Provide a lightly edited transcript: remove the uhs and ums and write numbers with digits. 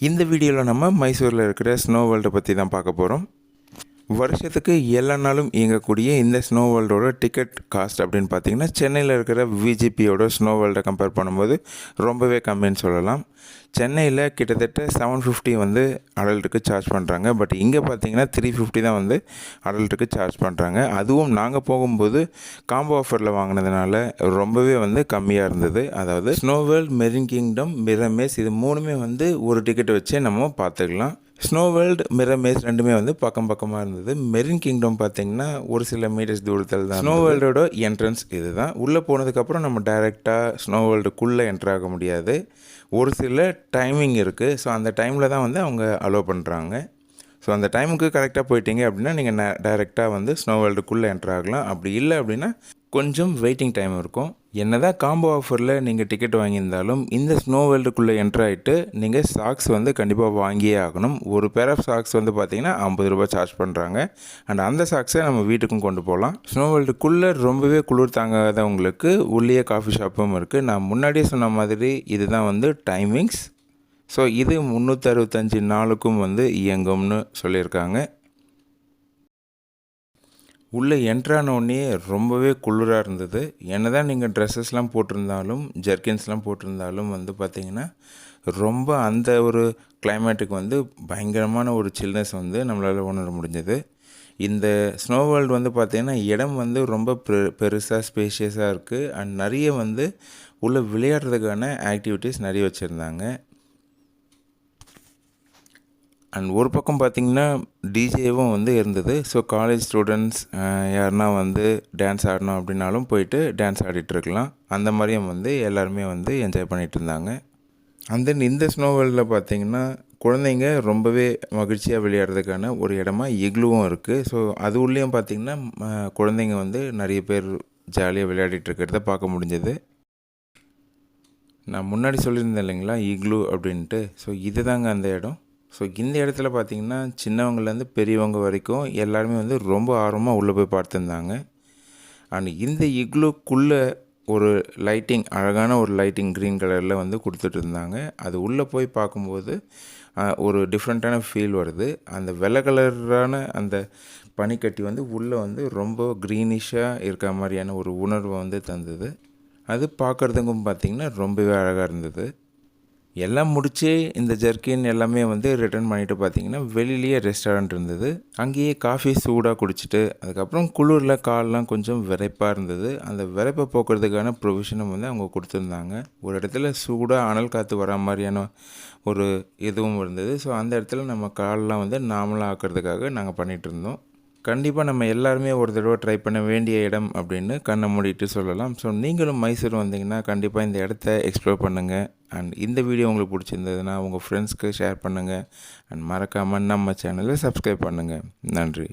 இந்த வீடியோவில் நம்ம மைசூரில் இருக்கிற ஸ்னோ வேர்ல்டை பற்றி தான் பார்க்க போகிறோம். வருஷத்துக்கு எல்லா நாளும் இயங்கக்கூடிய இந்த ஸ்னோ வேர்ல்டோட டிக்கெட் காஸ்ட் அப்படின்னு பார்த்தீங்கன்னா சென்னையில் இருக்கிற விஜிபியோட ஸ்னோ வேர்ல்டை கம்பேர் பண்ணும்போது ரொம்பவே கம்மின்னு சொல்லலாம். சென்னையில் கிட்டத்தட்ட 750 வந்து அடல்ட்டுக்கு சார்ஜ் பண்ணுறாங்க. பட் இங்கே பார்த்தீங்கன்னா 350 தான் வந்து அடல்ட்டுக்கு சார்ஜ் பண்ணுறாங்க. அதுவும் நாங்கள் போகும்போது காம்போ ஆஃபரில் வாங்கினதுனால ரொம்பவே வந்து கம்மியாக இருந்தது. அதாவது ஸ்னோ வேர்ல்ட், மெரின் கிங்டம், மிரமேஸ் இது மூணுமே வந்து ஒரு டிக்கெட் வச்சே நம்ம பார்த்துக்கலாம். ஸ்னோ வேர்ல்டு, மிரமேஸ் ரெண்டுமே வந்து பக்கம் பக்கமாக இருந்தது. மெரின் கிங்டம் பார்த்திங்கன்னா ஒரு சில மீட்டர்ஸ் தூரத்தில் தான். ஸ்னோ வேர்ல்டோட என்ட்ரன்ஸ் இது தான். உள்ளே போனதுக்கப்புறம் நம்ம டைரெக்டாக ஸ்னோ வேர்ல்டுக்குள்ளே என்ட்ராக முடியாது. ஒரு சில டைமிங் இருக்குது. ஸோ அந்த டைமில் தான் வந்து அவங்க அலோவ் பண்ணுறாங்க. ஸோ அந்த டைமுக்கு கரெக்டாக போயிட்டீங்க அப்படின்னா நீங்கள் டைரெக்டாக வந்து ஸ்னோ வேர்ல்டுக்குள்ளே என்ட்ராகலாம். அப்படி இல்லை அப்படின்னா கொஞ்சம் வெயிட்டிங் டைம் இருக்கும். என்னதான் காம்போ ஆஃபரில் நீங்கள் டிக்கெட் வாங்கியிருந்தாலும் இந்த ஸ்னோ வேர்ல்டுக்குள்ளே என்ட்ரு ஆகிட்டு நீங்கள் சாக்ஸ் வந்து கண்டிப்பாக வாங்கியே ஆகணும். ஒரு பேர் ஆஃப் சாக்ஸ் வந்து பார்த்திங்கன்னா 50 ரூபா சார்ஜ் பண்ணுறாங்க. அண்ட் அந்த சாக்ஸை நம்ம வீட்டுக்கும் கொண்டு போகலாம். ஸ்னோ வேர்ல்டுக்குள்ளே ரொம்பவே குளிர் தாங்காதவங்களுக்கு உள்ளே காஃபி ஷாப்பும் இருக்குது. நான் முன்னாடியே சொன்ன மாதிரி இதுதான் வந்து டைமிங்ஸ். ஸோ இது 365 நாளுக்கும் வந்து இயங்கும்னு சொல்லியிருக்காங்க. உள்ளே என்ட்ரானோடனே ரொம்பவே குளிராக இருந்தது. என்ன தான் நீங்கள் ட்ரெஸ்ஸஸ்லாம் போட்டிருந்தாலும், ஜர்க்கின்ஸ்லாம் போட்டிருந்தாலும் வந்து பார்த்திங்கன்னா ரொம்ப அந்த ஒரு கிளைமேட்டுக்கு வந்து பயங்கரமான ஒரு சில்னஸ் வந்து நம்மளால் உணர முடிஞ்சது. இந்த ஸ்னோ வேர்ல்டு வந்து பார்த்திங்கன்னா இடம் வந்து ரொம்ப பெருசாக ஸ்பேஷியஸாக இருக்குது. அண்ட் நிறைய வந்து உள்ளே விளையாடுறதுக்கான ஆக்டிவிட்டீஸ் நிறைய வச்சுருந்தாங்க. அண்ட் ஒரு பக்கம் பார்த்திங்கன்னா டிஜேவும் வந்து இருந்தது. ஸோ காலேஜ் ஸ்டூடெண்ட்ஸ் யாருன்னா வந்து டான்ஸ் ஆடணும் அப்படின்னாலும் போயிட்டு டான்ஸ் ஆடிட்டுருக்கலாம். அந்த மாதிரியும் வந்து எல்லாருமே வந்து என்ஜாய் பண்ணிகிட்டு இருந்தாங்க. அண்ட் தென் இந்த ஸ்னோ வேர்ல்டில் பார்த்திங்கன்னா குழந்தைங்க ரொம்பவே மகிழ்ச்சியாக விளையாடுறதுக்கான ஒரு இடமா இக்லுவும் இருக்குது. ஸோ அது உள்ளேயும் பார்த்திங்கன்னா குழந்தைங்க வந்து நிறைய பேர் ஜாலியாக விளையாடிட்டு இருக்கிறத பார்க்க முடிஞ்சது. நான் முன்னாடி சொல்லியிருந்தேன் இல்லைங்களா இக்லு அப்படின்ட்டு. ஸோ இது தாங்க அந்த இடம். ஸோ இந்த இடத்துல பார்த்திங்கன்னா சின்னவங்கலேருந்து பெரியவங்க வரைக்கும் எல்லாருமே வந்து ரொம்ப ஆர்வமாக உள்ளே போய் பார்த்துருந்தாங்க. அண்ட் இந்த இக்லுக்குள்ளே ஒரு லைட்டிங், அழகான ஒரு லைட்டிங் க்ரீன் கலரில் வந்து கொடுத்துட்டு இருந்தாங்க. அது உள்ளே போய் பார்க்கும்போது ஒரு டிஃப்ரெண்ட்டான ஃபீல் வருது. அந்த வெள்ளை கலரான அந்த பனிக்கட்டி வந்து உள்ளே வந்து ரொம்ப க்ரீனிஷாக இருக்க மாதிரியான ஒரு உணர்வை வந்து தந்தது. அது பார்க்குறதுக்கும் பார்த்திங்கன்னா ரொம்பவே அழகாக இருந்தது. எல்லாம் முடித்து இந்த ஜர்க்கின் எல்லாமே வந்து ரிட்டர்ன் பண்ணிவிட்டு பார்த்திங்கன்னா வெளியிலேயே ரெஸ்டாரண்ட் இருந்தது. அங்கேயே காஃபி சூடாக குடிச்சிட்டு அதுக்கப்புறம் குளிரில் காலெலாம் கொஞ்சம் விரைப்பாக இருந்தது. அந்த விரைப்பை போக்குறதுக்கான ப்ரொவிஷனும் வந்து அவங்க கொடுத்துருந்தாங்க. ஒரு இடத்துல சூடாக அனல் காற்று வர மாதிரியான ஒரு இதுவும் இருந்தது. ஸோ அந்த இடத்துல நம்ம காலெலாம் வந்து நார்மலாக ஆக்கிறதுக்காக நாங்கள் பண்ணிகிட்டு இருந்தோம். கண்டிப்பாக நம்ம எல்லாருமே ஒரு தடவை ட்ரை பண்ண வேண்டிய இடம் அப்படின்னு கண்ணை மூடிட்டு சொல்லலாம். ஸோ நீங்களும் மைசூர் வந்தீங்கன்னா கண்டிப்பாக இந்த இடத்த எக்ஸ்ப்ளோர் பண்ணுங்கள். அண்ட் இந்த வீடியோ உங்களுக்கு பிடிச்சிருந்ததுன்னா உங்கள் ஃப்ரெண்ட்ஸ்க்கு ஷேர் பண்ணுங்கள். அண்ட் மறக்காமல் நம்ம சேனலை சப்ஸ்கிரைப் பண்ணுங்கள். நன்றி.